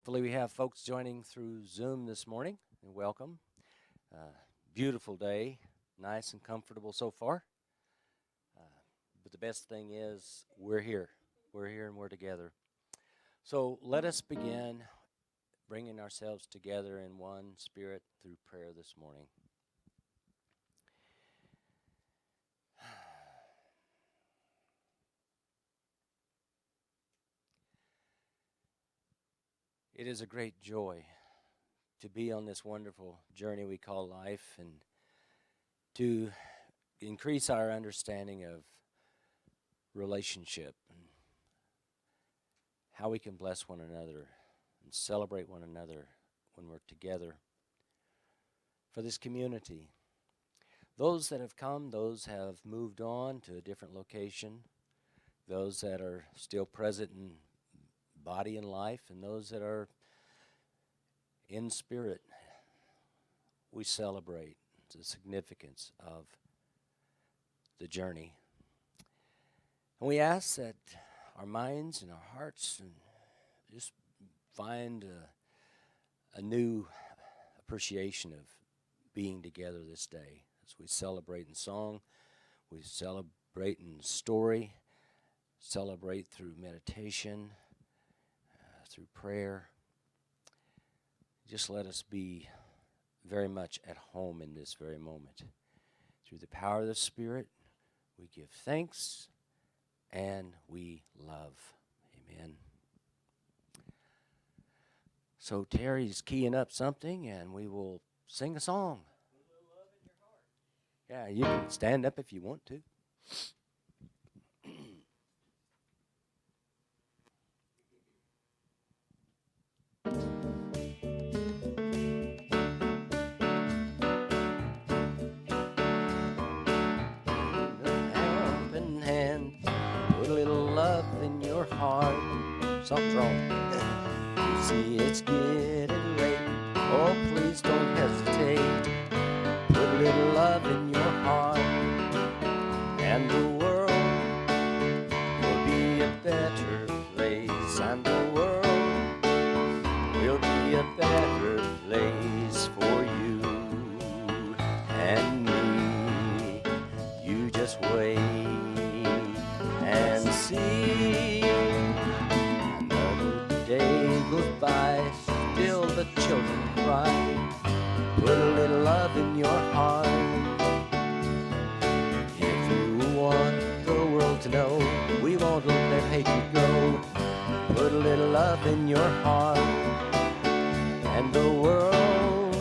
Hopefully, we have folks joining through Zoom this morning, and welcome. Uh, Beautiful day, nice and comfortable so far. Uh, but the best thing is, we're here. We're here and we're together. So let us begin bringing ourselves together in one spirit through prayer this morning. It is a great joy to be on this wonderful journey we call life and to increase our understanding of relationship and how we can bless one another and celebrate one another when we're together for this community. Those that have come, those have moved on to a different location, those that are still present in body and life, and those that are in spirit, we celebrate the significance of the journey. And we ask that our minds and our hearts and just find a new appreciation of being together this day as we celebrate in song, we celebrate in story, celebrate through meditation, through prayer. Just let us be very much at home in this very moment. Through the power of the Spirit, we give thanks and we love. Amen. So Terry's keying up something, and we will sing a song. Yeah, you can stand up if you want to. Helping hand, put a little love in your heart. Something's wrong. You see it's getting late. Oh, please don't hesitate. Put a little love in your heart, and the world will be a better place. And the world will be a better place for you and me. You just wait and see. Another day goes by, still the children cry. Put a little love in your heart. If you want the world to know we won't let hatred go, put a little love in your heart, and the world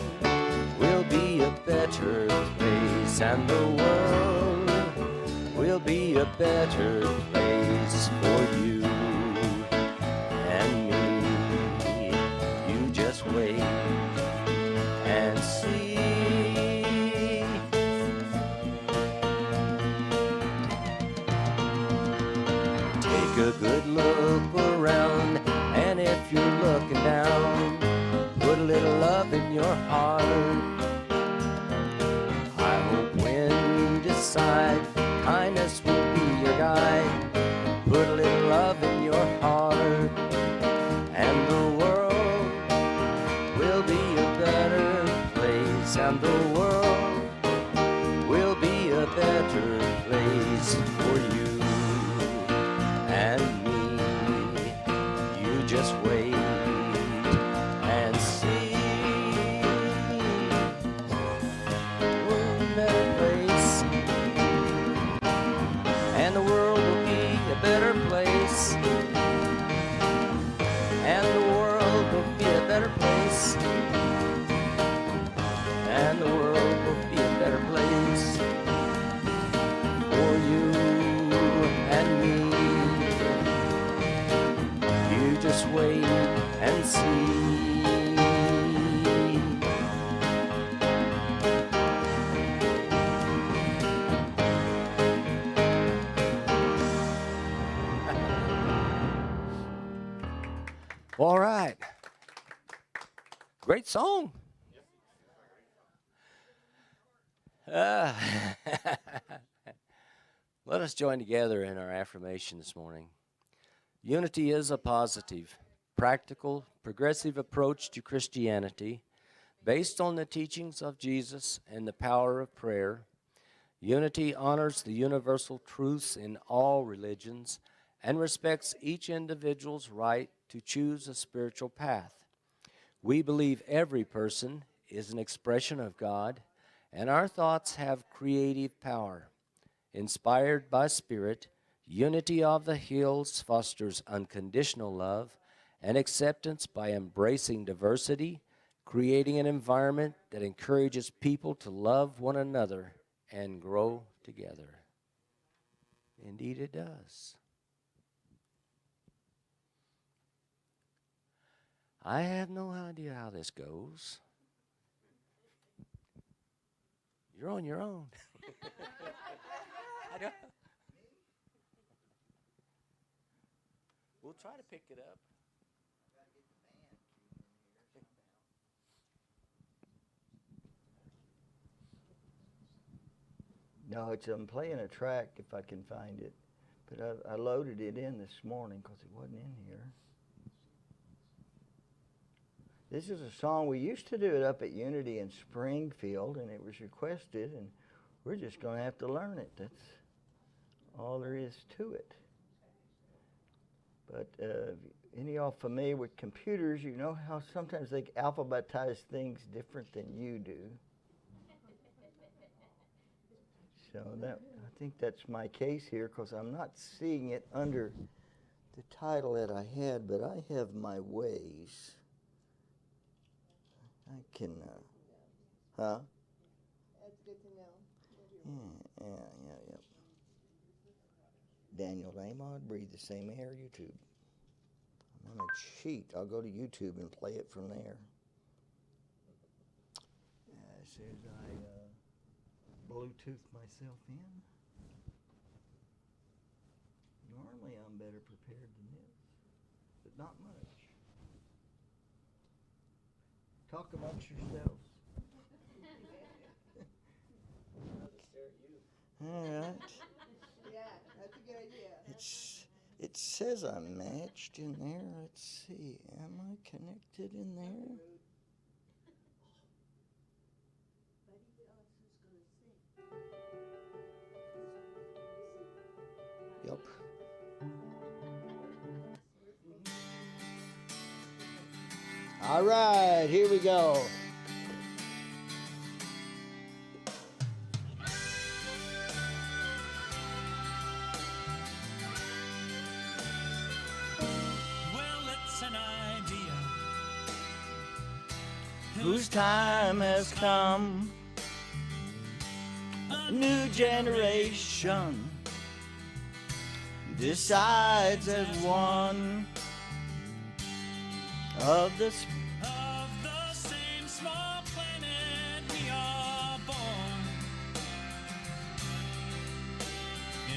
will be a better place. And the world will be a better place for you and me. You just wait and see. Take a good look around, and if you're looking down, put a little love in your heart. I hope when you decide kindness will be your guide, put a little love in your heart, and the world will be a better place. And the world will be a better place for you and me. You just wait and see. We're a better place, and the world will be a better place. And the world will be a better place. And the world will be a better place for you and me. You just wait and see. All right. Great song. Uh, let us join together in our affirmation this morning. Unity is a positive practical, progressive approach to Christianity based on the teachings of Jesus and the power of prayer. Unity honors the universal truths in all religions and respects each individual's right to choose a spiritual path. We believe every person is an expression of God, and our thoughts have creative power. Inspired by Spirit, Unity of the Hills fosters unconditional love and acceptance by embracing diversity, creating an environment that encourages people to love one another and grow together. Indeed it does. I have no idea how this goes. You're on your own. I don't. We'll try to pick it up. No, I'm playing a track if I can find it. But I loaded it in this morning because it wasn't in here. This is a song, we used to do it up at Unity in Springfield, and it was requested, and we're just going to have to learn it. That's all there is to it. But any of y'all familiar with computers, you know how sometimes they alphabetize things different than you do. So I think that's my case here, because I'm not seeing it under the title that I had, but I have my ways. I can, huh? That's good to know. Yeah. Daniel Amod, Breathe the Same Air, YouTube. I'm on a cheat. I'll go to YouTube and play it from there. As soon as I Bluetooth myself in. Normally I'm better prepared than this, but not much. Talk amongst yourselves. All right. Yeah, that's a good idea. It says I'm matched in there. Let's see. Am I connected in there? Yep. All right, here we go. Whose time has come, a new generation decides as one of the same small planet we are born.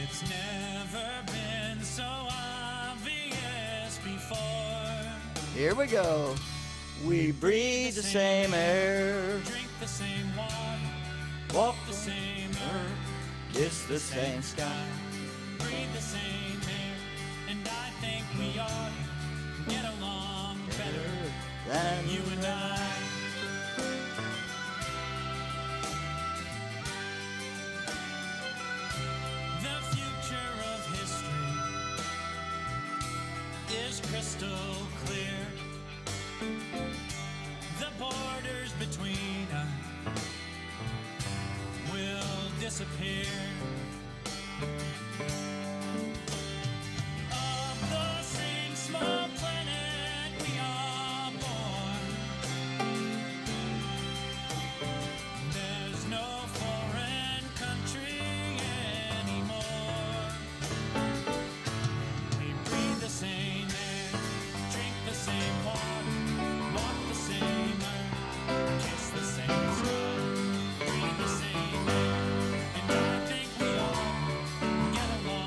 It's never been so obvious before. Here we go. We breathe the same air, drink the same water, walk the same earth, kiss the same sky, breathe the same air, and I think we ought to get along better than you and I. The future of history is crystal clear. The borders between us will disappear. Of the same small planet we are born. There's no foreign country anymore. We breathe the same air, drink the same water. Walk the same earth, kiss the same sky, breathe the same air, and I think we all get along.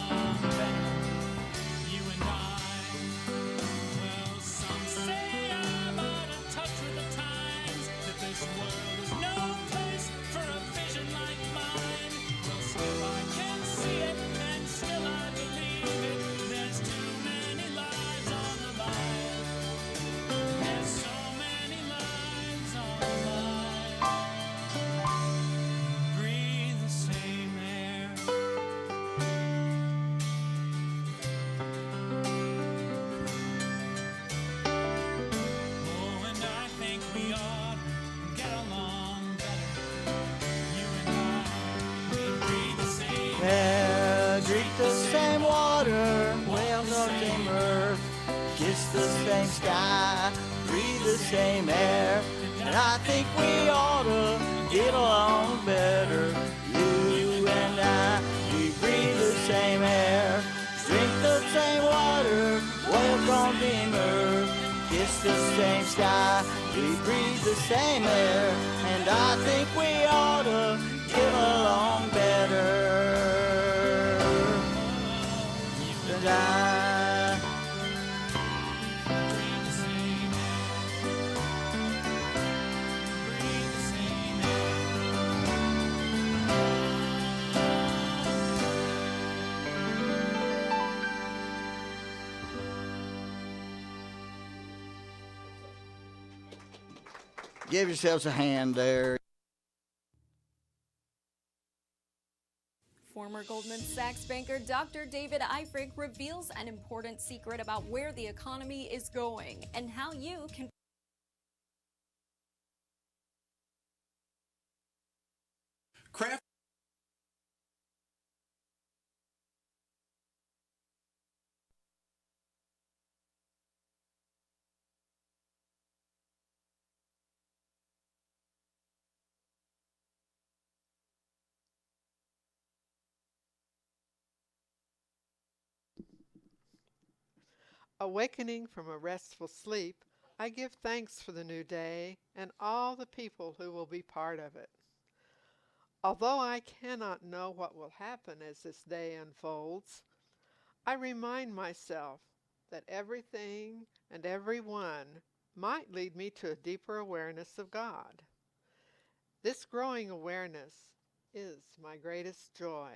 same sky, breathe the same air, and I think we ought to get along better. You and I, we breathe the same air, drink the same water, walk on beamer, kiss the same sky, we breathe the same air, and I think we ought to get along better. And I give yourselves a hand there. Former Goldman Sachs banker Dr. David Eifrig reveals an important secret about where the economy is going and how you can Craft Awakening from a restful sleep, I give thanks for the new day and all the people who will be part of it. Although I cannot know what will happen as this day unfolds, I remind myself that everything and everyone might lead me to a deeper awareness of God. This growing awareness is my greatest joy.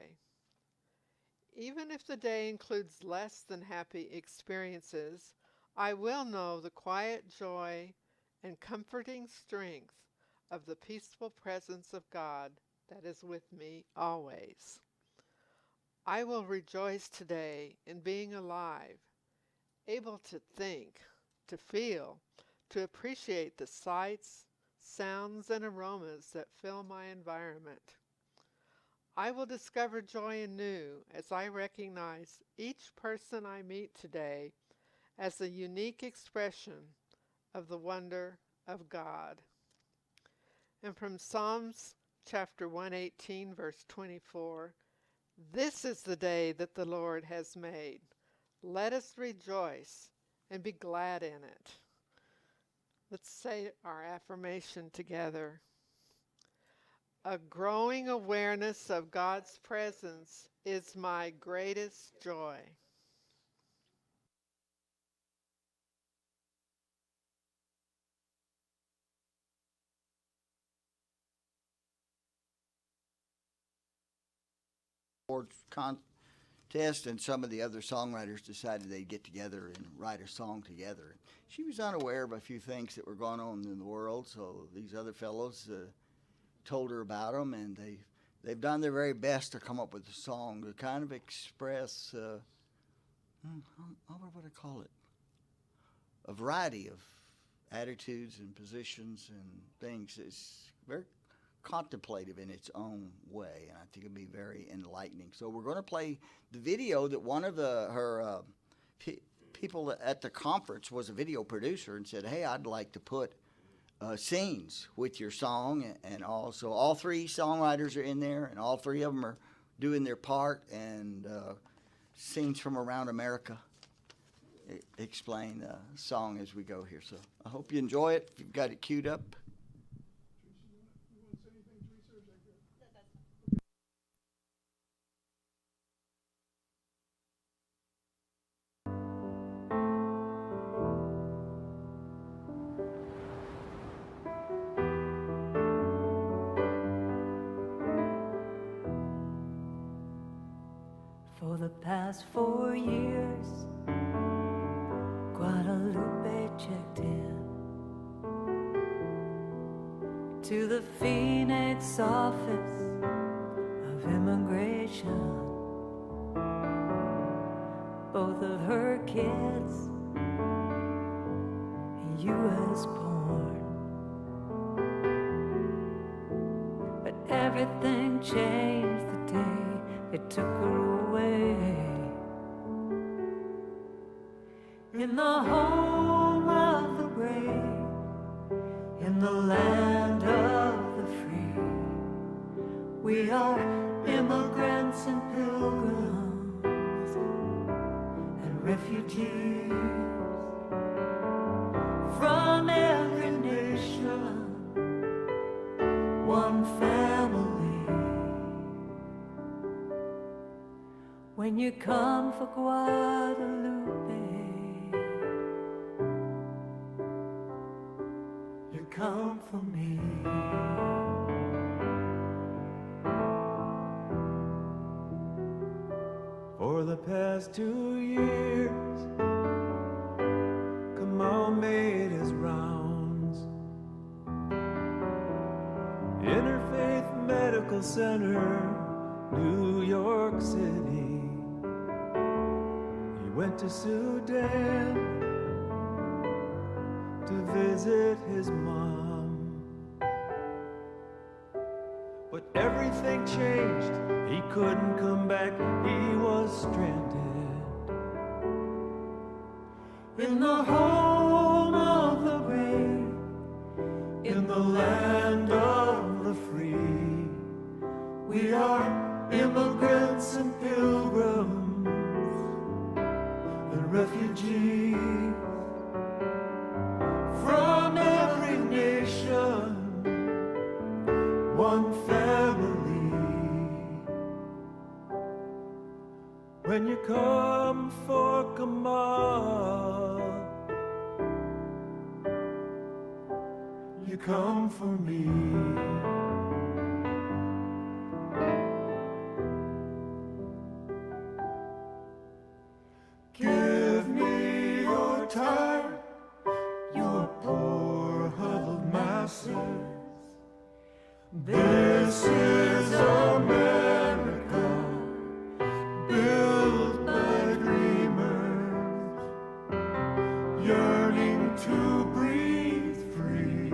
Even if the day includes less than happy experiences, I will know the quiet joy and comforting strength of the peaceful presence of God that is with me always. I will rejoice today in being alive, able to think, to feel, to appreciate the sights, sounds, and aromas that fill my environment. I will discover joy anew as I recognize each person I meet today as a unique expression of the wonder of God. And from Psalms chapter 118, verse 24, this is the day that the Lord has made. Let us rejoice and be glad in it. Let's say our affirmation together. A growing awareness of God's presence is my greatest joy. Contest, and some of the other songwriters decided they'd get together and write a song together. She was unaware of a few things that were going on in the world, so these other fellows told her about them, and they've done their very best to come up with a song to kind of express, what would I call it? A variety of attitudes and positions and things. It's very contemplative in its own way, and I think it'll be very enlightening. So we're going to play the video that one of her people at the conference was a video producer and said, hey, I'd like to put scenes with your song, and also all three songwriters are in there, and all three of them are doing their part, and scenes from around America explain the song as we go here. So I hope you enjoy it. If you've got it queued up. For the past 4 years, Guadalupe checked in to the Phoenix office of immigration. Both of her kids U.S. born, but everything changed the day they took her away. In the home We are immigrants and pilgrims and refugees from every nation, one family. When you come for Guadalupe, you come for me. For the past 2 years, Kamal made his rounds. Interfaith Medical Center, New York City. He went to Sudan to visit his mom. But everything changed. He couldn't come back. He was stranded in the home of the brave, in the land of the free. We are immigrants and pilgrims and refugees from every nation, one family. When you come for Kamal, you come for me. Give me your time, your poor huddled masses. This is America, built by dreamers, yearning to breathe free.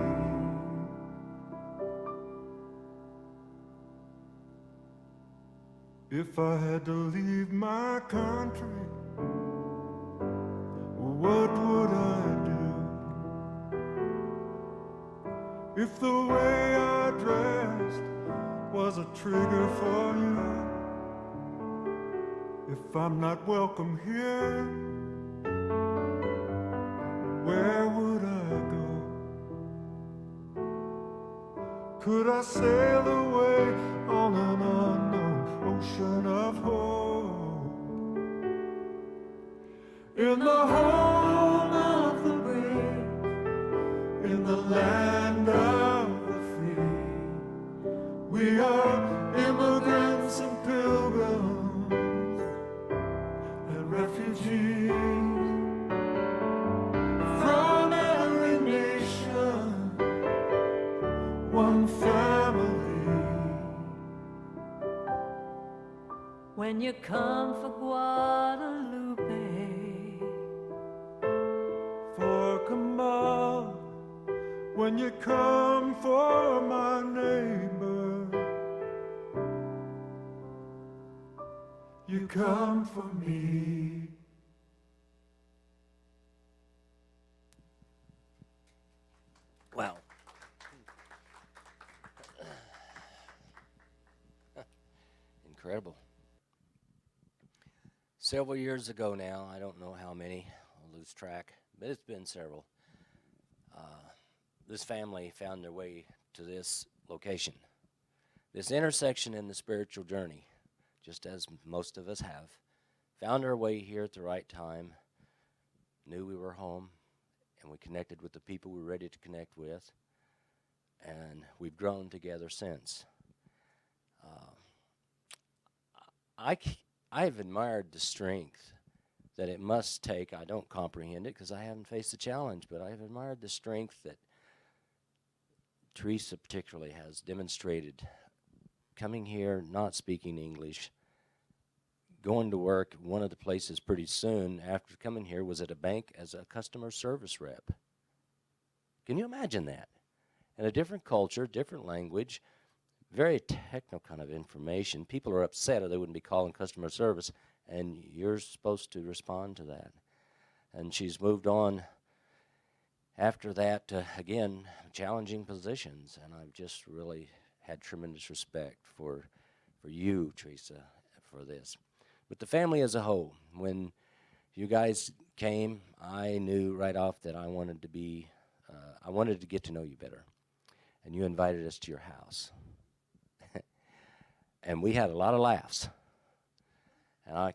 If I had to leave my country, what would I do? If the way I dressed was a trigger for you, if I'm not welcome here, where would I go? Could I sail away on an unknown ocean of hope? In the home of the brave, in the land of the free, we are immigrants and pilgrims and refugees from every nation, one family. When you come for Guadalupe, For Kamal, when you come for my neighbor, you come for me. Wow. Incredible. Several years ago now, I don't know how many, I'll lose track, but it's been several. This family found their way to this location, this intersection in the spiritual journey, just as most of us have. Found our way here at the right time, knew we were home, and we connected with the people we were ready to connect with, and we've grown together since. I've admired the strength that it must take. I don't comprehend it because I haven't faced the challenge, but I've admired the strength that Teresa particularly has demonstrated coming here, not speaking English, going to work. One of the places pretty soon after coming here was at a bank as a customer service rep. Can you imagine that? In a different culture, different language, very technical kind of information. People are upset or they wouldn't be calling customer service, and you're supposed to respond to that. And she's moved on after that to, again, challenging positions, and I've just really had tremendous respect for you, Teresa, for this. But the family as a whole, when you guys came, I knew right off that I wanted to get to know you better. And you invited us to your house. And we had a lot of laughs. And I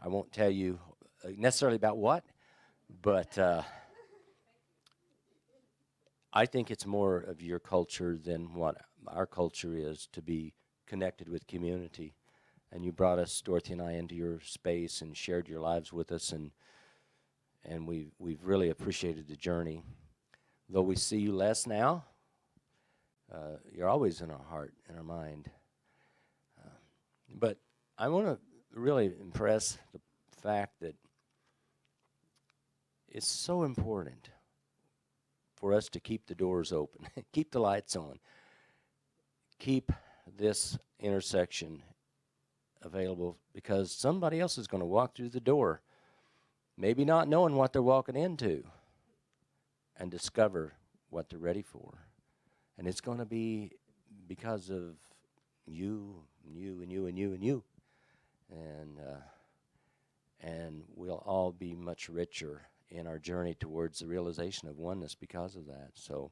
won't tell you necessarily about what, but I think it's more of your culture than what our culture is, to be connected with community. And you brought us, Dorothy and I, into your space and shared your lives with us, and we've really appreciated the journey. Though we see you less now, you're always in our heart, in our mind. But I want to really impress the fact that it's so important for us to keep the doors open, keep the lights on, keep this intersection available, because somebody else is going to walk through the door, maybe not knowing what they're walking into, and discover what they're ready for. And it's going to be because of you, and you, and you, and you, and you. And we'll all be much richer in our journey towards the realization of oneness because of that. So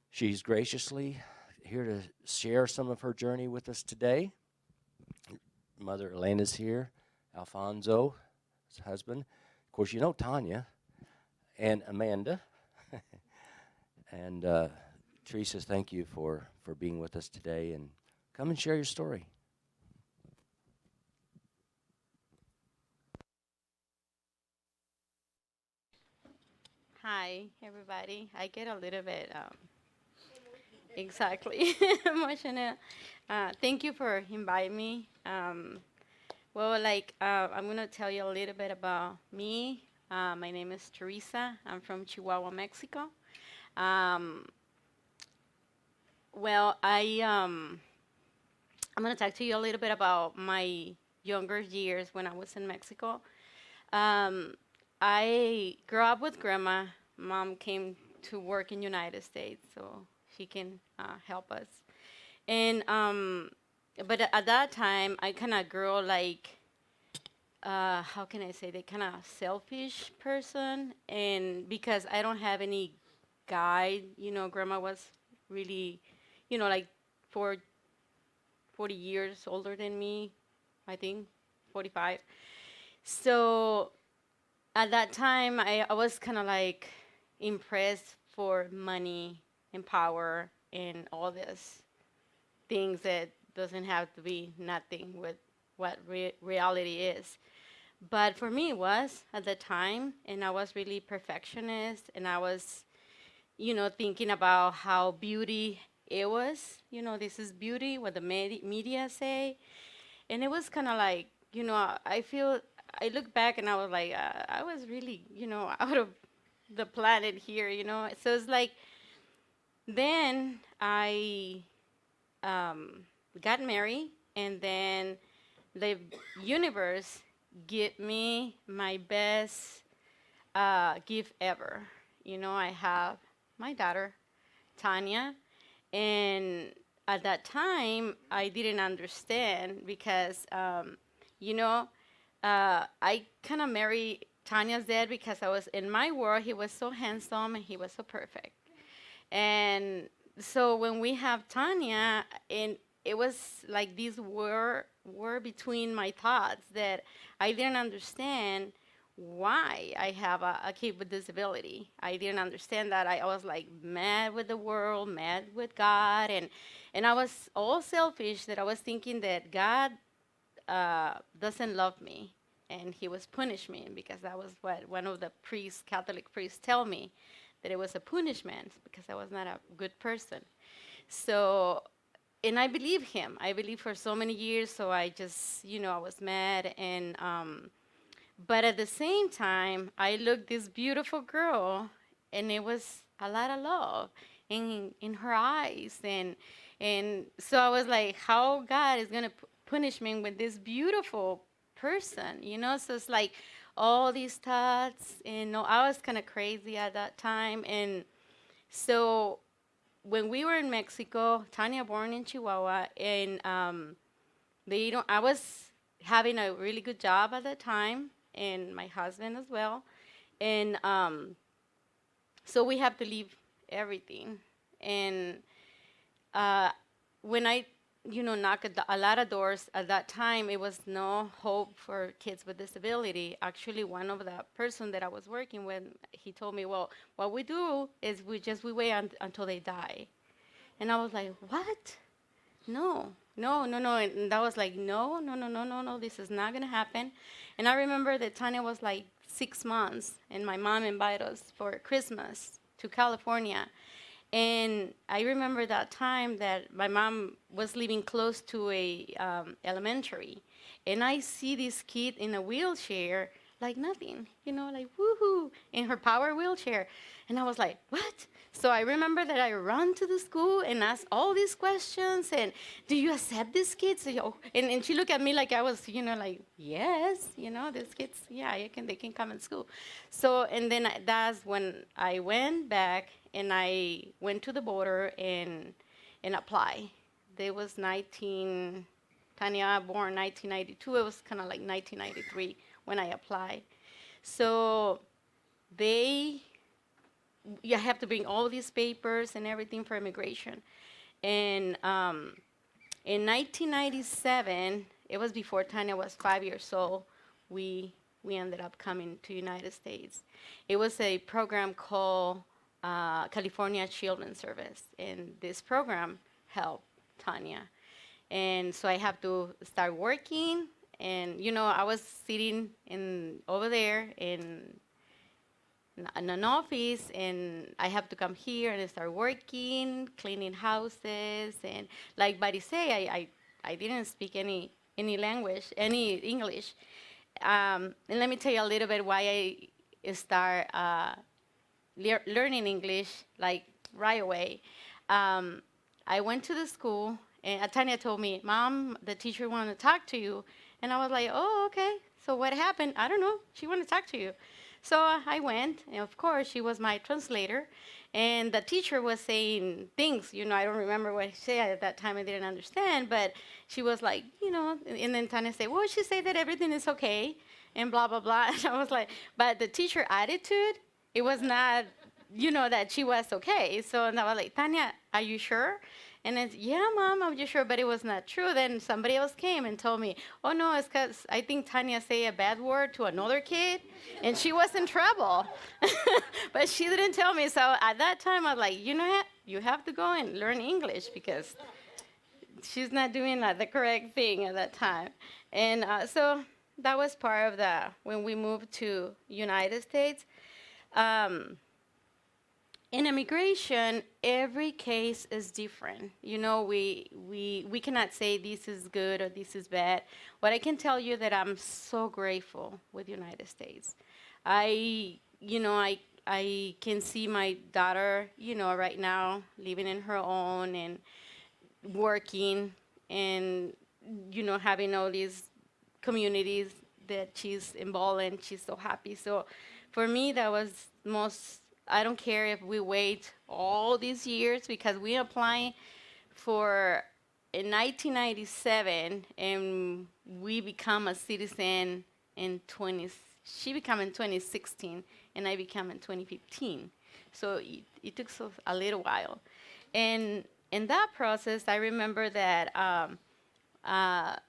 she's graciously here to share some of her journey with us today. Mother Elena's here, Alfonso, his husband. Of course, you know Tanya and Amanda. And Teresa, thank you for being with us today, and come and share your story. Hi, everybody. I get a little bit exactly emotional. Thank you for inviting me. I'm going to tell you a little bit about me. My name is Teresa. I'm from Chihuahua, Mexico. Um, I'm going to talk to you a little bit about my younger years when I was in Mexico. Um, I grew up with grandma. Mom came to work in United States, so she can help us. And but at that time, I kind of grew like, how can I say, the kind of selfish person, and because I don't have any guide, grandma was really, like four, 40 years older than me, I think, 45. So at that time, I was kind of like impressed for money and power and all this things that doesn't have to be nothing with what reality is. But for me, it was at the time, and I was really perfectionist, and I was, thinking about how beauty it was. This is beauty, what the media say, and it was kind of like, I feel, I look back and I was like, I was really, out of the planet here, So it's like, then I got married, and then the universe give me my best gift ever. I have my daughter, Tanya, and at that time, I didn't understand because, I kind of married Tanya's dad because I was in my world. He was so handsome and he was so perfect. And so when we have Tanya, and it was like this war between my thoughts that I didn't understand why I have a kid with disability. I didn't understand that. I was like mad with the world, mad with God, and I was all selfish that I was thinking that God doesn't love me, and He was punish me because that was what one of the priests, Catholic priests, tell me, that it was a punishment because I was not a good person. So, and I believe him. I believe for so many years. So I just, I was mad, and but at the same time, I looked this beautiful girl, and it was a lot of love in her eyes, and so I was like, how God is gonna punish me with this beautiful person, So it's like all these thoughts, and no, I was kind of crazy at that time, and so when we were in Mexico, Tanya born in Chihuahua, and they don't. I was having a really good job at that time, and my husband as well, and so we have to leave everything. And when I, knocked at a lot of doors at that time, it was no hope for kids with disability. Actually, one of the person that I was working with, he told me, well, what we do is we wait until they die. And I was like, what? No, no, no, no. And that was like, no, no, no, no, no, no, this is not going to happen. And I remember that Tanya was like 6 months, and my mom invited us for Christmas to California. And I remember that time that my mom was living close to a elementary, and I see this kid in a wheelchair, like nothing, like woohoo, in her power wheelchair. And I was like, what? So I remember that I ran to the school and asked all these questions, and do you accept these kids? And she looked at me like I was, like, yes, these kids, yeah, they can come in school. So, and then that's when I went back and I went to the border and apply. There was Tanya born 1992. It was kind of like 1993 when I applied. So you have to bring all these papers and everything for immigration. And in 1997, it was before Tanya was 5 years old, we ended up coming to United States. It was a program called California Children's Service, and this program helped Tanya. And so I have to start working, and I was sitting over there in an office, and I have to come here and start working, cleaning houses, and like Buddy say, I didn't speak any language, any English. And let me tell you a little bit why I start learning English like right away. I went to the school, and Tanya told me, Mom, the teacher wanted to talk to you. And I was like, oh, okay. So what happened? I don't know. She wanted to talk to you. So I went, and of course, she was my translator. And the teacher was saying things, I don't remember what she said at that time. I didn't understand, but she was like, and then Tanya said, well, she said that everything is okay, and blah, blah, blah. And I was like, but the teacher attitude, it was not, that she was okay. So I was like, Tanya, are you sure? And then, yeah, Mom, I'm just sure, but it was not true. Then somebody else came and told me, oh, no, it's because I think Tanya said a bad word to another kid, and she was in trouble. But she didn't tell me. So at that time, I was like, what? You have to go and learn English because she's not doing the correct thing at that time. And so that was part of when we moved to United States. In immigration, every case is different. We cannot say this is good or this is bad. What I can tell you that I'm so grateful with the United States. I can see my daughter, right now living in her own and working and, having all these communities that she's involved in. She's so happy. So for me, that was I don't care if we wait all these years because we applied in 1997 and we become a citizen she became in 2016 and I became in 2015. So it took a little while. And in that process, I remember that at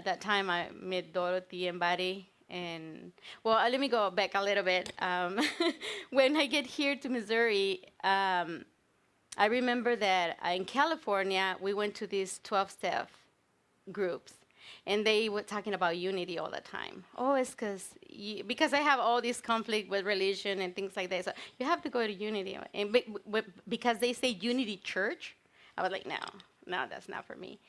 that time I met Dorothy and Buddy. And let me go back a little bit. When I get here to Missouri, I remember that in California, we went to these 12-step groups, and they were talking about unity all the time. Oh, it's because I have all this conflict with religion and things like that. So you have to go to unity. And because they say unity church, I was like, no, that's not for me.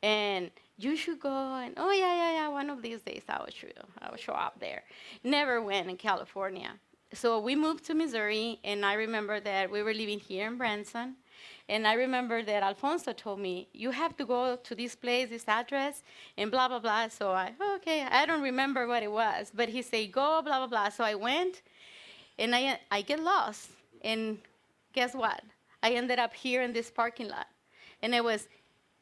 And you should go, and oh yeah, one of these days I will show up there. Never went in California. So we moved to Missouri, and I remember that we were living here in Branson, and I remember that Alfonso told me, you have to go to this place, this address, and blah, blah, blah. So okay, I don't remember what it was, but he said, go, blah, blah, blah. So I went, and I get lost, and guess what? I ended up here in this parking lot. And it was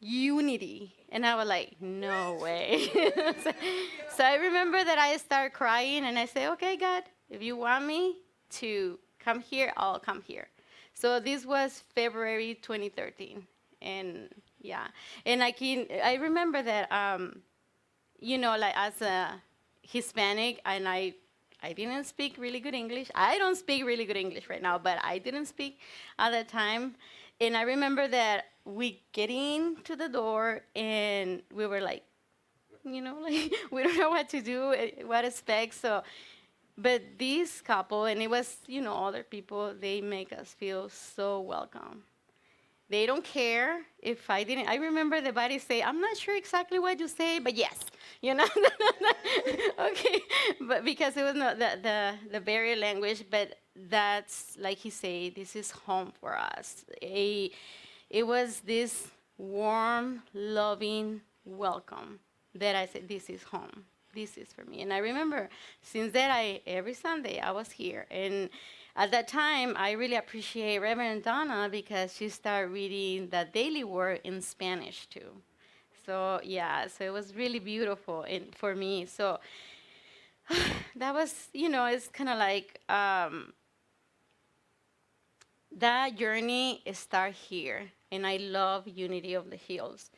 unity. And I was like, no way. so, so I remember that I started crying and I said, okay, God, if you want me to come here, I'll come here. So this was February 2013. And yeah, and I remember that, like as a Hispanic, and I didn't speak really good English. I don't speak really good English right now, but I didn't speak at that time. And I remember that we get into the door and we were like, like we don't know what to do, what to expect. So, but this couple, and it was, other people, they make us feel so welcome. They don't care if I didn't. I remember the body say, I'm not sure exactly what you say, but yes, okay, but because it was not the barrier language, but that's like he said, this is home for us. It was this warm, loving welcome that I said, this is home. This is for me. And I remember since that every Sunday I was here. And at that time, I really appreciate Reverend Donna because she started reading the Daily Word in Spanish too. So yeah, so it was really beautiful for me. So that was, it's kind of like that journey start here, and I love Unity of the Hills.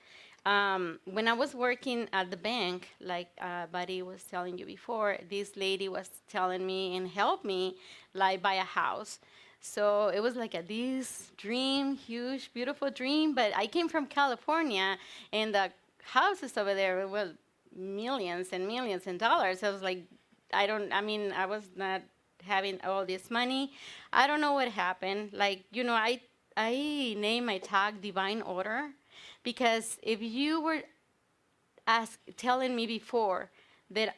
When I was working at the bank, like Buddy was telling you before, this lady was telling me and helped me like buy a house. So it was like this dream, huge, beautiful dream. But I came from California, and the houses over there were millions and millions and dollars. I was like, I was not having all this money. I don't know what happened. Like, I named my tag Divine Order because if you were telling me before that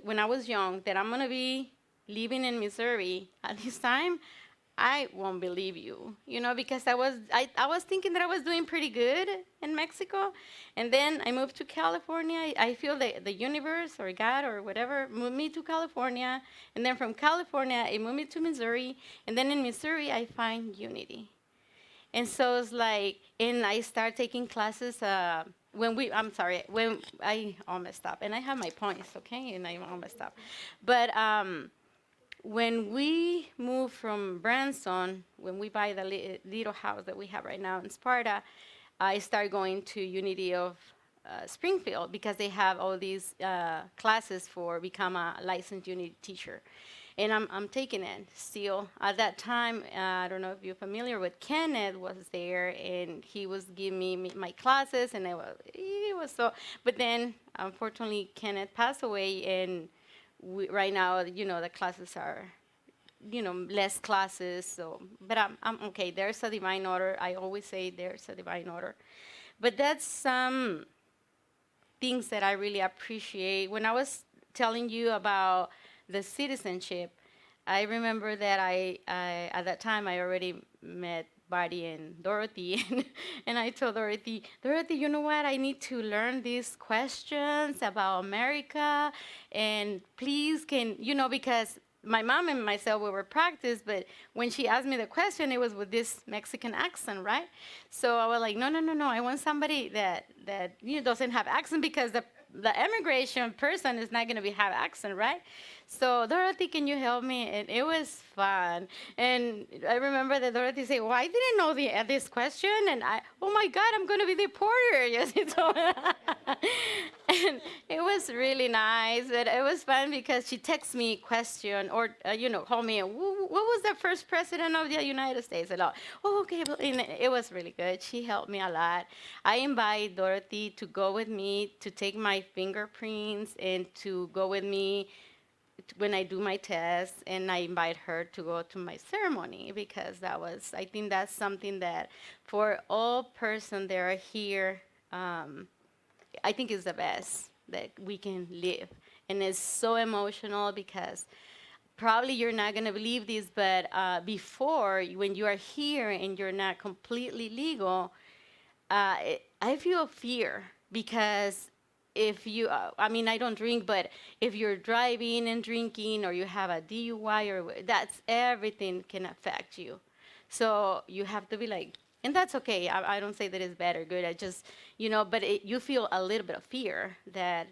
when I was young, that I'm going to be living in Missouri at this time, I won't believe you, because I was thinking that I was doing pretty good in Mexico. And then I moved to California. I feel that the universe or God or whatever moved me to California. And then from California, it moved me to Missouri. And then in Missouri, I find unity. And so it's like, and I start taking classes when I almost stop. And I have my points, okay? And I almost stop. But when we moved from Branson, when we buy the little house that we have right now in Sparta, I started going to Unity of Springfield because they have all these classes for become a licensed Unity teacher. And I'm taking it still. At that time, I don't know if you're familiar with Kenneth was there, and he was giving me my classes, and it was so. But then, unfortunately, Kenneth passed away, and right now, the classes are, less classes. So, but I'm okay. There's a divine order. I always say there's a divine order. But that's some things that I really appreciate. When I was telling you about the citizenship, I remember that I at that time I already met Buddy and Dorothy, and I told Dorothy, you know what? I need to learn these questions about America, and please because my mom and myself we were practiced, but when she asked me the question, it was with this Mexican accent, right? So I was like, no, I want somebody that doesn't have accent because the immigration person is not going to have accent, right? So Dorothy, can you help me? And it was fun. And I remember that Dorothy said, well, I didn't know this question. And oh my God, I'm going to be deported. Yes, and it was really nice. But it was fun because she texts me question or, call me, what was the first president of the United States? And oh, okay. And it was really good. She helped me a lot. I invite Dorothy to go with me to take my fingerprints and to go with me when I do my test, and I invite her to go to my ceremony because I think that's something that for all person that are here, I think is the best that we can live. And it's so emotional because probably you're not going to believe this, but before, when you are here and you're not completely legal, I feel fear because if you, I don't drink, but if you're driving and drinking or you have a DUI, that's everything can affect you. So you have to be like, and that's okay. I don't say that it's bad or good. I just, but you feel a little bit of fear that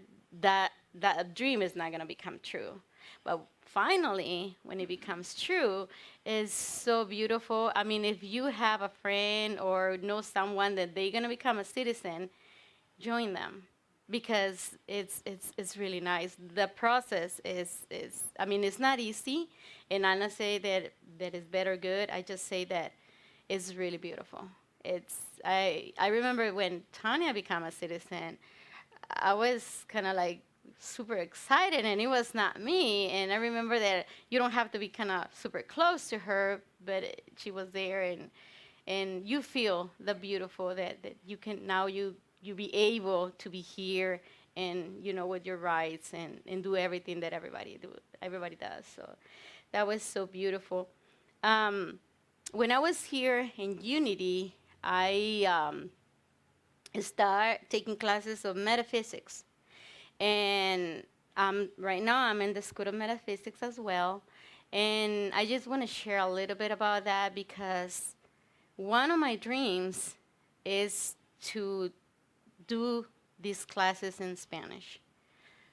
dream is not gonna become true. But finally, when it becomes true, it's so beautiful. I mean, if you have a friend or know someone that they're gonna become a citizen, join them because it's really nice. The process is I mean, it's not easy, and I don't say that is bad or good. I just say that it's really beautiful. I remember when Tanya became a citizen, I was kind of like super excited, and it was not me. And I remember that you don't have to be kind of super close to her, but she was there, and you feel the beautiful that you can now you be able to be here and with your rights and do everything that everybody does. So that was so beautiful. When I was here in Unity, I start taking classes of metaphysics. And right now I'm in the School of Metaphysics as well. And I just want to share a little bit about that because one of my dreams is to do these classes in Spanish,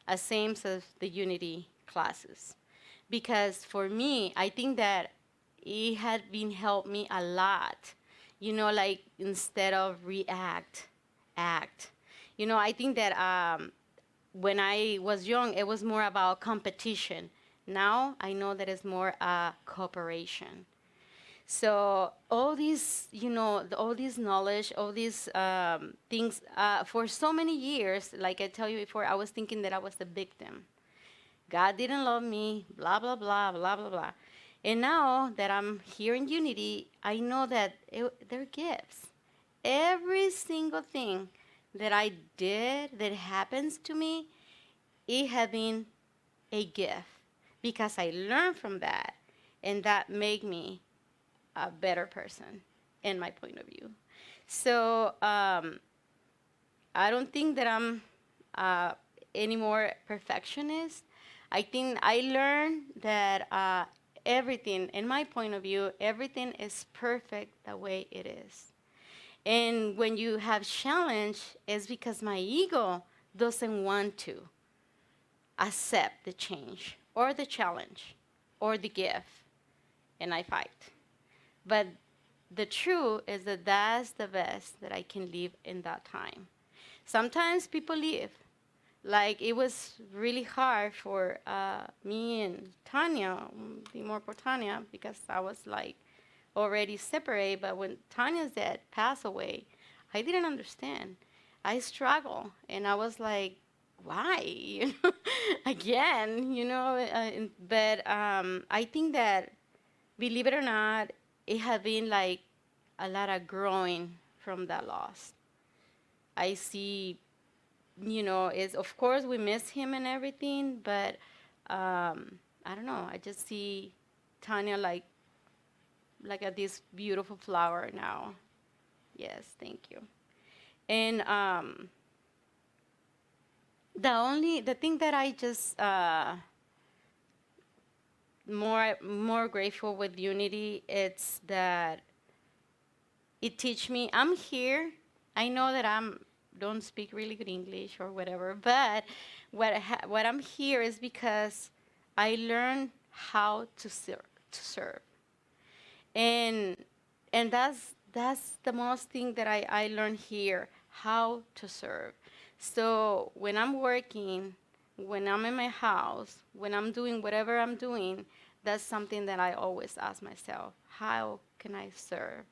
as same as the Unity classes. Because for me, I think that it had been helped me a lot. Like instead of react, act. I think that when I was young, it was more about competition. Now I know that it's more cooperation. So all these, all this knowledge, all these things, for so many years, like I tell you before, I was thinking that I was the victim. God didn't love me, blah, blah, blah, blah, blah, blah. And now that I'm here in Unity, I know that they're gifts. Every single thing that I did that happens to me, it has been a gift because I learned from that, and that made me a better person in my point of view. So I don't think that I'm any more perfectionist. I think I learned that everything, in my point of view, everything is perfect the way it is. And when you have challenge, it's because my ego doesn't want to accept the change or the challenge or the gift, and I fight. But the truth is that that's the best that I can live in that time. Sometimes people leave. Like it was really hard for me and Tanya, be more for Tanya, because I was like already separated. But when Tanya's dad passed away, I didn't understand. I struggled, and I was like, why? Again, but I think that, believe it or not, it had been like a lot of growing from that loss. I see, is of course we miss him and everything, but I don't know. I just see Tanya like this beautiful flower now. Yes, thank you. And the thing that I just more grateful with Unity, it's that it teach me. I'm here. I know that don't speak really good English or whatever, but what I'm here is because I learned how to serve, and that's the most thing that I learned here, how to serve. So when I'm working, when I'm in my house, when I'm doing whatever I'm doing, that's something that I always ask myself: how can I serve?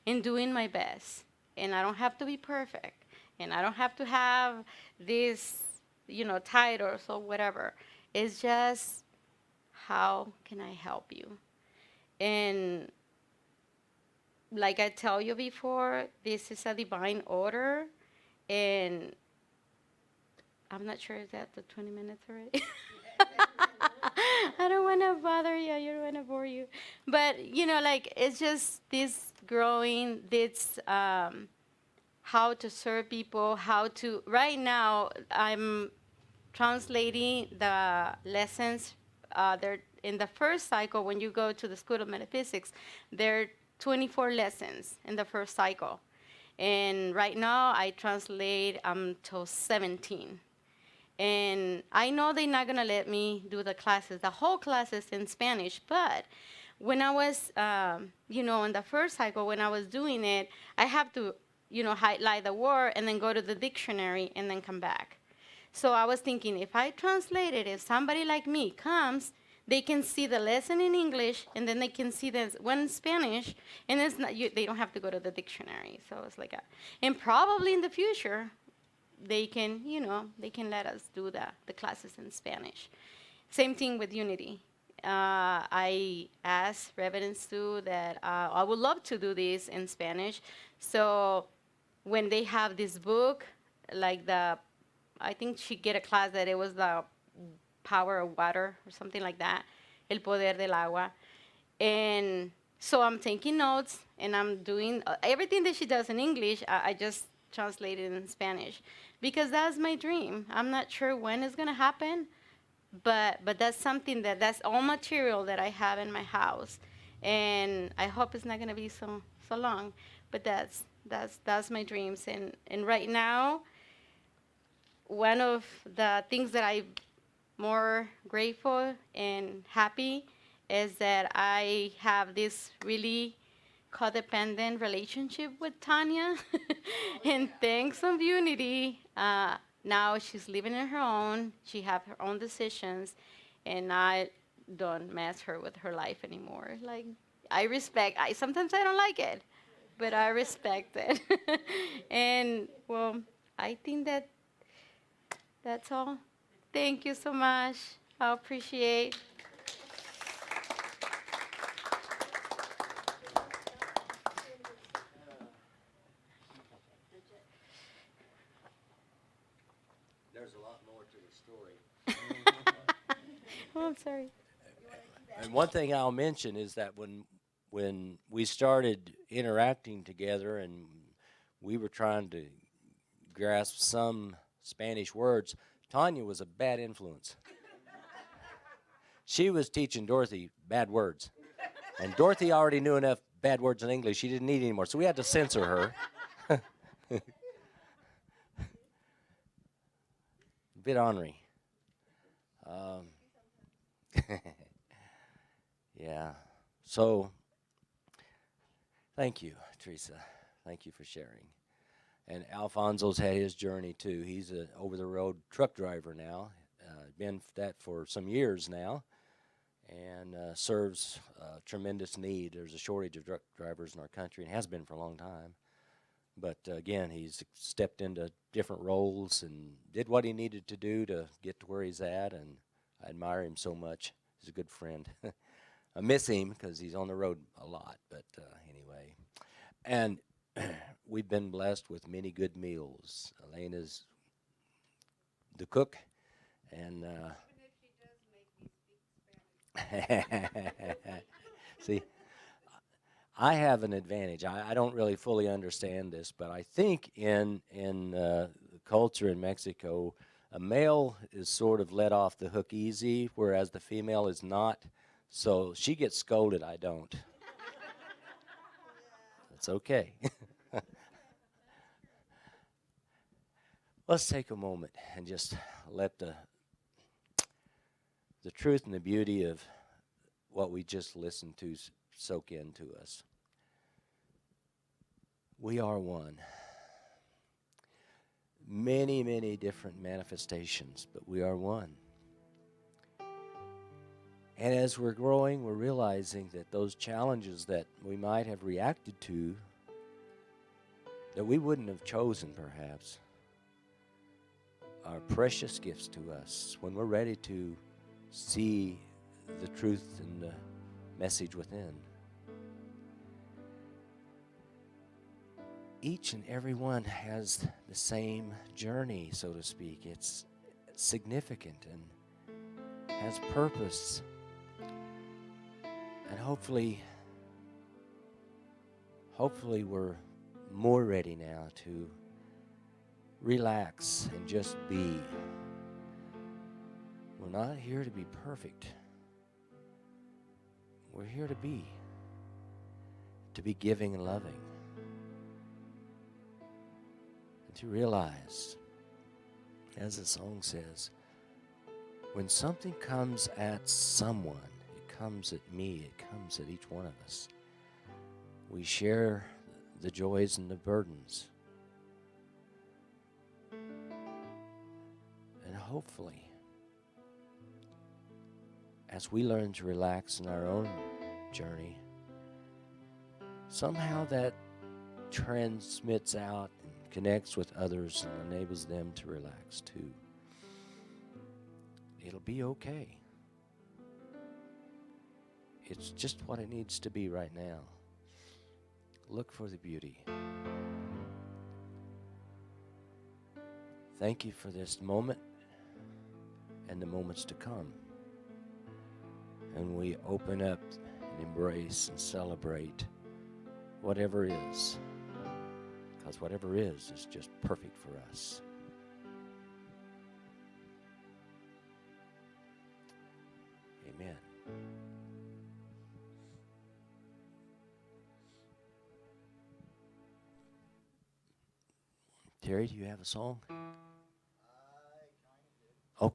In doing my best, and I don't have to be perfect, and I don't have to have these, titles or whatever. It's just, how can I help you? And like I tell you before, this is a divine order, and I'm not sure, is that the 20 minutes already? I don't want to bother you. I don't want to bore you. But, like, it's just this growing, this how to serve people, right now, I'm translating the lessons. They're in the first cycle, when you go to the School of Metaphysics, they're 24 lessons in the first cycle. And right now I translate till 17. And I know they're not gonna let me do the classes, the whole classes in Spanish, but when I was, in the first cycle, when I was doing it, I have to, highlight the word and then go to the dictionary and then come back. So I was thinking, if I translate it, if somebody like me comes, they can see the lesson in English and then they can see the one in Spanish, and it's not, they don't have to go to the dictionary. So it's like, and probably in the future, they can, they can let us do the classes in Spanish. Same thing with Unity. I asked Reverend Sue that I would love to do this in Spanish. So when they have this book, like I think she get a class that it was the power of water or something like that, El Poder del Agua. And so I'm taking notes and I'm doing everything that she does in English, I just translate it in Spanish because that's my dream. I'm not sure when it's gonna happen, but that's something that's all material that I have in my house, and I hope it's not gonna be so long. But that's my dreams, and right now, one of the things that I'm more grateful and happy is that I have this really codependent relationship with Tanya. And thanks of Unity, now she's living on her own. She have her own decisions, and I don't mess her with her life anymore. Like, I sometimes I don't like it, but I respect it. And well, I think that's all. Thank you so much. I appreciate. There's a lot more to the story. Oh, I'm sorry. And one thing I'll mention is that when we started interacting together and we were trying to grasp some Spanish words, Tanya was a bad influence. She was teaching Dorothy bad words. And Dorothy already knew enough bad words in English. She didn't need any more. So we had to censor her. A bit ornery. Yeah. So, thank you, Teresa. Thank you for sharing. And Alfonso's had his journey too. He's an over-the-road truck driver now. Been that for some years now, and serves a tremendous need. There's a shortage of truck drivers in our country, and has been for a long time. But again, he's stepped into different roles and did what he needed to do to get to where he's at, and I admire him so much. He's a good friend. I miss him because he's on the road a lot, but anyway. And we've been blessed with many good meals. Elena's the cook, and see, I have an advantage. I don't really fully understand this, but I think in the culture in Mexico, a male is sort of let off the hook easy, whereas the female is not. So she gets scolded, I don't. That's okay. Let's take a moment and just let the truth and the beauty of what we just listened to soak into us. We are one. Many, many different manifestations, but we are one. And as we're growing, we're realizing that those challenges that we might have reacted to, that we wouldn't have chosen perhaps, are precious gifts to us when we're ready to see the truth and the message within. Each and every one has the same journey, so to speak. It's significant and has purpose. And hopefully we're more ready now to relax and just be. We're not here to be perfect. We're here to be. to be giving and loving. And to realize, as the song says, when something comes at someone, it comes at me, it comes at each one of us. We share the joys and the burdens. And hopefully, as we learn to relax in our own journey, somehow that transmits out and connects with others and enables them to relax too. It'll be okay. It's just what it needs to be right now. Look for the beauty. Thank you for this moment and the moments to come. And we open up and embrace and celebrate whatever is. Because whatever is just perfect for us. Amen. Terry, do you have a song? Oh.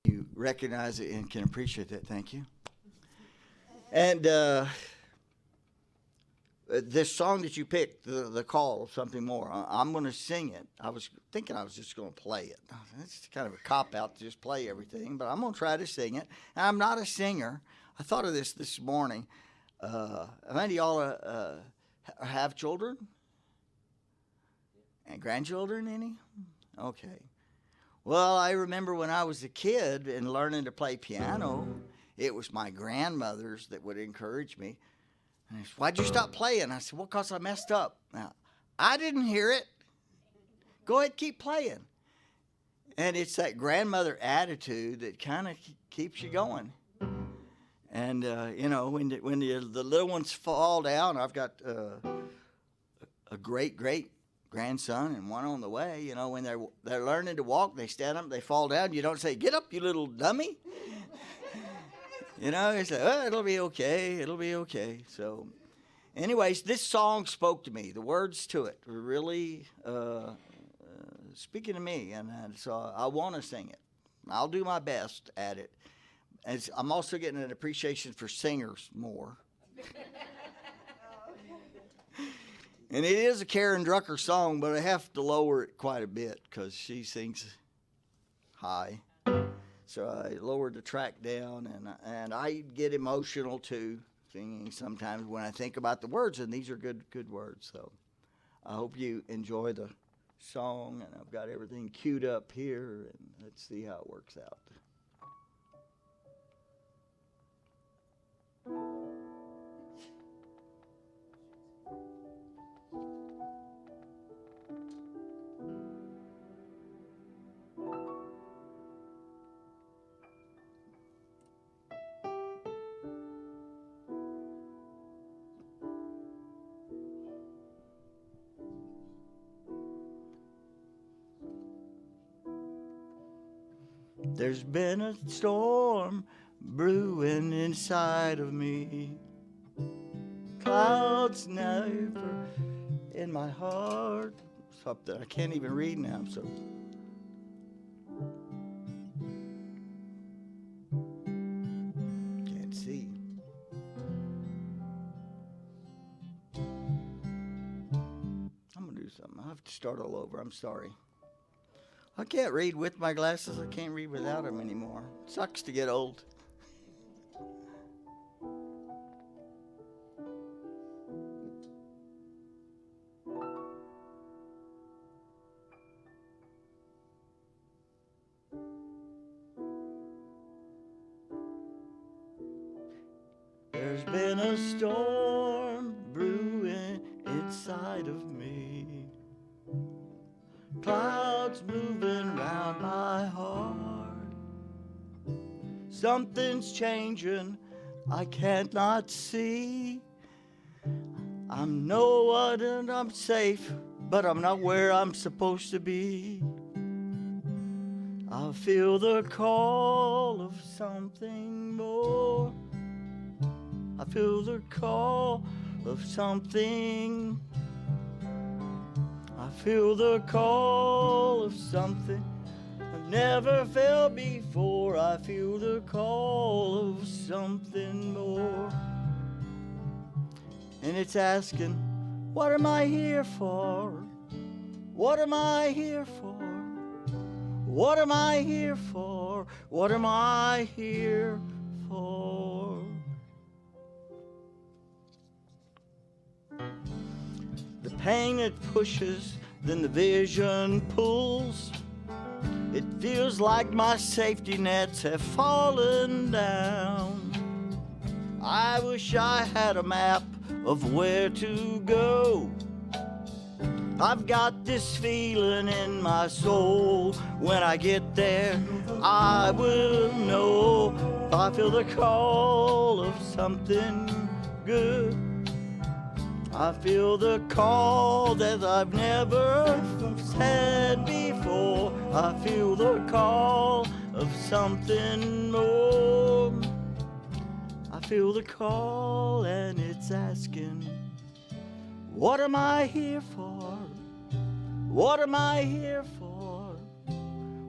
You recognize it and can appreciate that. Thank you. And this song that you picked, the call, something more. I'm going to sing it. I was thinking I was just going to play it. It's kind of a cop out to just play everything, but I'm going to try to sing it. And I'm not a singer. I thought of this morning. How many of y'all have children and grandchildren? Any? Okay. Well, I remember when I was a kid and learning to play piano, it was my grandmothers that would encourage me. And they said, "Why'd you stop playing?" I said, "Well, because I messed up." Now, I didn't hear it. Go ahead, keep playing. And it's that grandmother attitude that kind of keeps you going. And, when the little ones fall down, I've got a great grandson and one on the way. When they're learning to walk, they stand up, they fall down. You don't say, "Get up, you little dummy." You say, "Oh, it'll be okay. It'll be okay." So, anyways, this song spoke to me. The words to it were really speaking to me, and so I want to sing it. I'll do my best at it. I'm also getting an appreciation for singers more. And it is a Karen Drucker song, but I have to lower it quite a bit because she sings high. So I lowered the track down, and I get emotional too, singing sometimes when I think about the words, and these are good words. So I hope you enjoy the song, and I've got everything queued up here, and let's see how it works out. There's been a storm brewing inside of me. Clouds never in my heart. Something I can't even read now, so. Can't see. I'm gonna do something. I'll have to start all over. I'm sorry. I can't read with my glasses. I can't read without them anymore. Sucks to get old. There's been a storm brewing inside of me. Clouds moving round my heart. Something's changing I cannot see. I'm nowhere and I'm safe, but I'm not where I'm supposed to be. I feel the call of something more. I feel the call of something. I feel the call of something I've never felt before. I feel the call of something more. And it's asking, what am I here for? What am I here for? What am I here for? What am I here for? The pain it pushes, then the vision pulls. It feels like my safety nets have fallen down. I wish I had a map of where to go. I've got this feeling in my soul. When I get there, I will know. I feel the call of something good. I feel the call that I've never had before. I feel the call of something more. I feel the call and it's asking, what am I here for? What am I here for?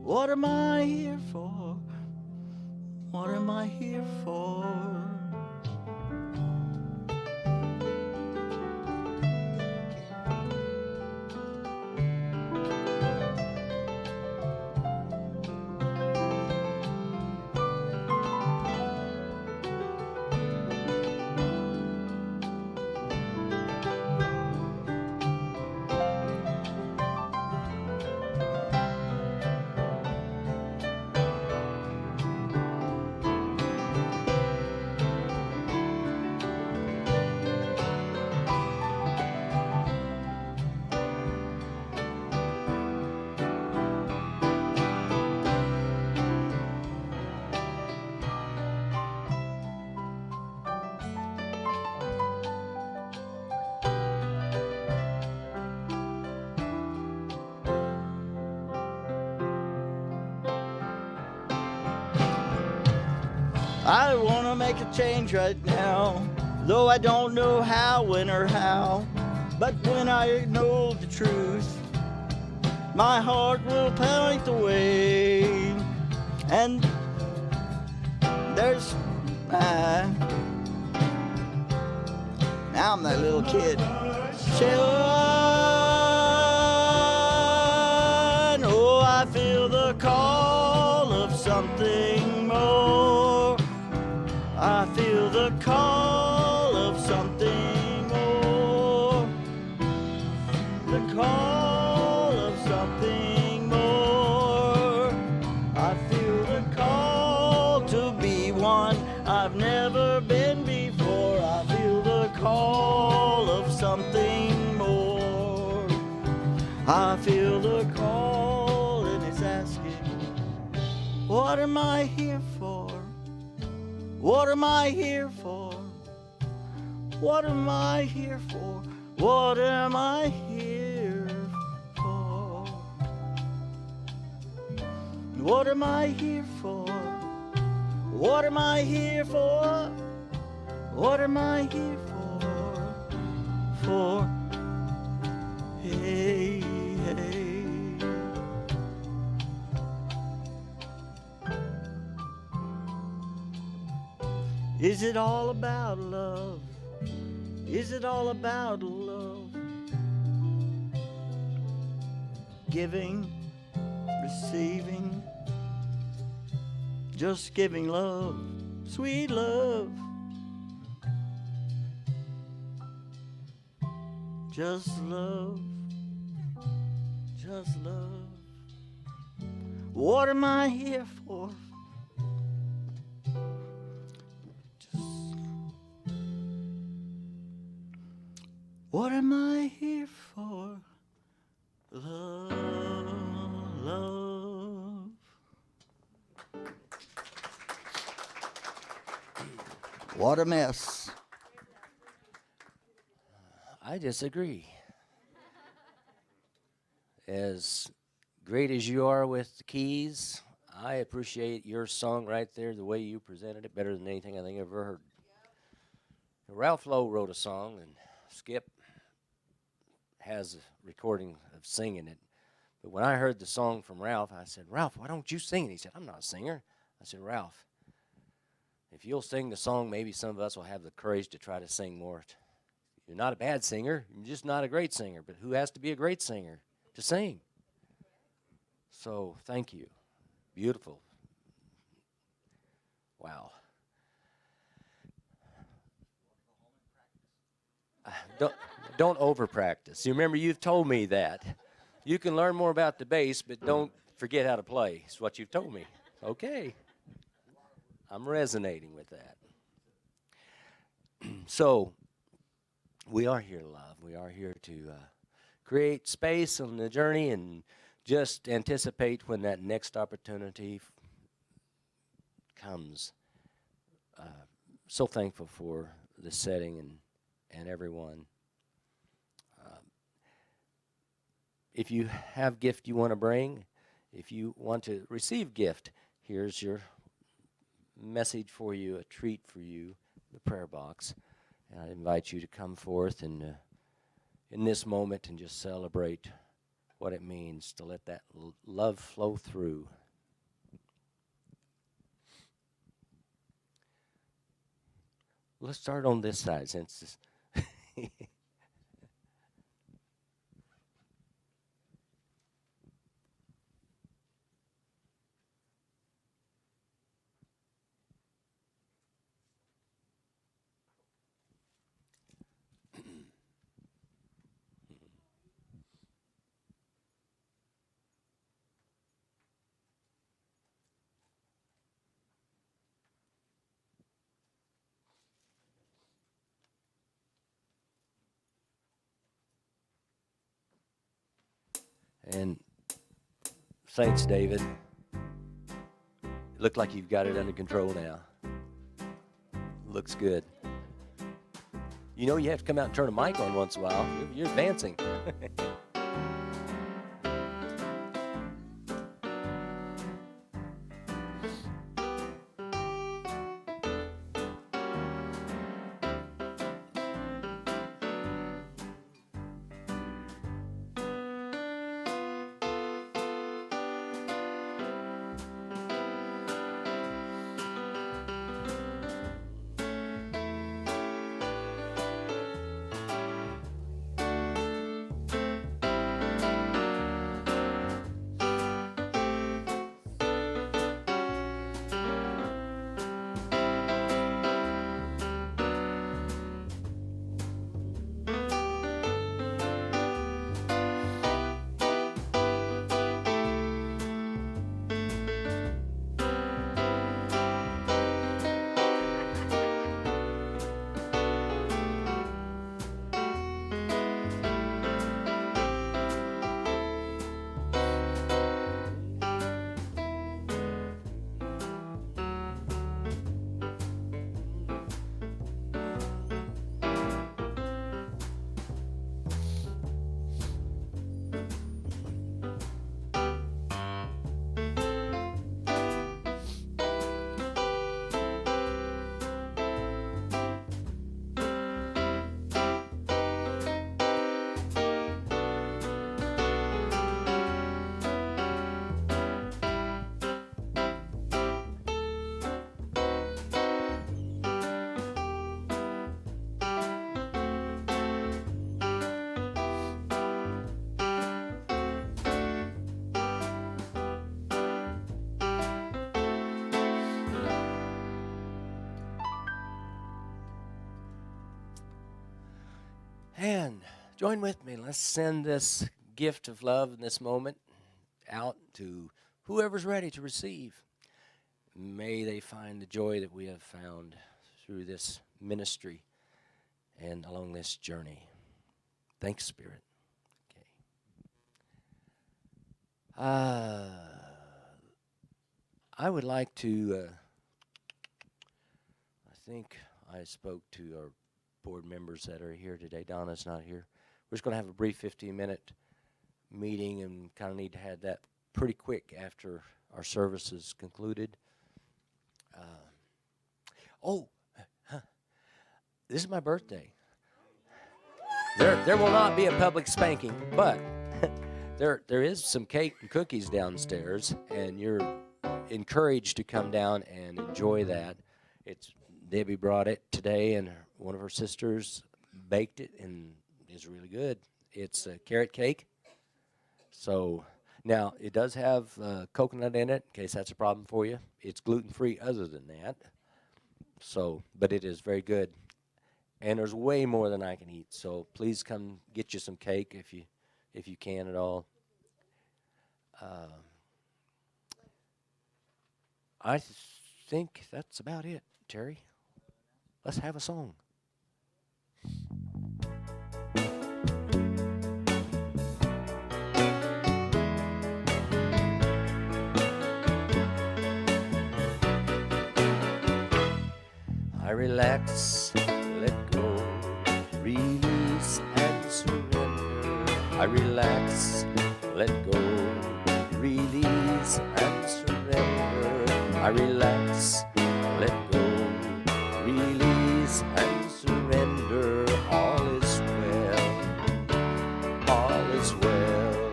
What am I here for? What am I here for? I want to make a change right now, though I don't know how, when, or how. But when I know the truth, my heart will point the way. And there's... now I'm that little kid. Oh, I feel the call of something more. I feel the call of something more. The call of something more. I feel the call to be one I've never been before. I feel the call of something more. I feel the call and it's asking, what am I here for? What am I here for? What am I here for? What am I here for? What am I here for? What am I here for? What am I here for? For, hey, hey. Is it all about love? Is it all about love? Giving, receiving, just giving love, sweet love. Just love, just love. What am I here for? What am I here for? Love, love. What a mess. I disagree. As great as you are with the keys, I appreciate your song right there, the way you presented it, better than anything I think I've ever heard. Ralph Lowe wrote a song, and Skip has a recording of singing it. But when I heard the song from Ralph, I said, Ralph, why don't you sing it? He said, I'm not a singer. I said, Ralph, if you'll sing the song, maybe some of us will have the courage to try to sing more. You're not a bad singer. You're just not a great singer. But who has to be a great singer to sing? So thank you. Beautiful. Wow. Don't, don't over practice. You remember you've told me that. You can learn more about the bass, but don't forget how to play. It's what you've told me. Okay. I'm resonating with that. So we are here to love. We are here to create space on the journey and just anticipate when that next opportunity comes. So thankful for the setting and everyone. If you have gift you want to bring, if you want to receive gift, here's your message for you, a treat for you, the prayer box. And I invite you to come forth and in this moment and just celebrate what it means to let that love flow through. Let's start on this side since this and thanks, David. It looked like you've got it under control now. Looks good. You know you have to come out and turn a mic on once in a while. You're advancing. And join with me. Let's send this gift of love in this moment out to whoever's ready to receive. May they find the joy that we have found through this ministry and along this journey. Thanks, Spirit. Okay. I would like to, I think I spoke to our board members that are here today. Donna's not here. We're just going to have a brief 15-minute meeting and kind of need to have that pretty quick after our service is concluded. This is my birthday. There will not be a public spanking, but there is some cake and cookies downstairs, and you're encouraged to come down and enjoy that. It's Debbie brought it today, and one of her sisters baked it, and it's really good. It's a carrot cake. So now it does have coconut in it, in case that's a problem for you. It's gluten-free other than that. So, but it is very good. And there's way more than I can eat, so please come get you some cake if you can at all. I think that's about it, Terry. Let's have a song. I relax, let go, release and surrender. I relax, let go, release and surrender. I relax, let go, release and surrender. All is well, all is well.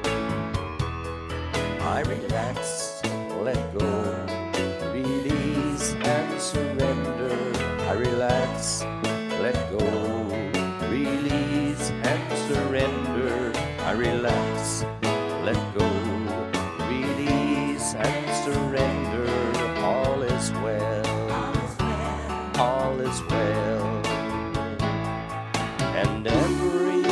I relax, let go, release and surrender. I relax, let go, release and surrender. I relax, let go, release and surrender. All is well, all is well. And every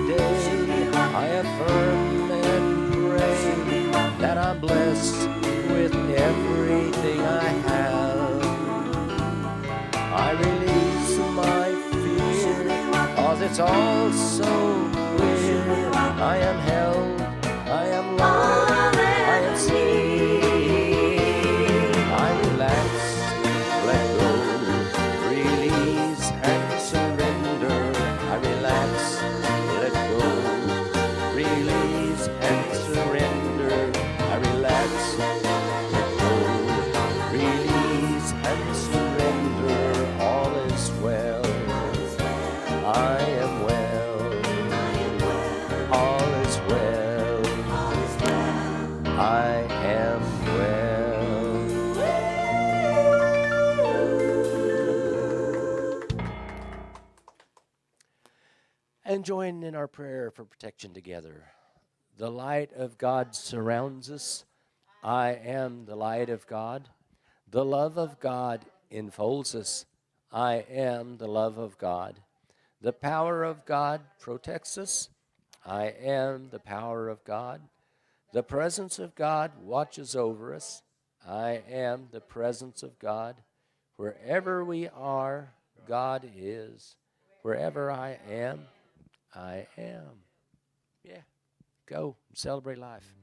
day I affirm and pray that I'm blessed with everything I have. I release my fear, 'cause it's all so clear. I am held, I am loved, I am seen. I relax, let go, release and surrender. I relax, let go, release and surrender. I relax, let go, release and surrender. All is well, I am well, all is well, I am well. And join in our prayer for protection together. The light of God surrounds us. I am the light of God. The love of God enfolds us. I am the love of God. The power of God protects us. I am the power of God. The presence of God watches over us. I am the presence of God. Wherever we are, God is. Wherever I am, I am. Yeah, go celebrate life.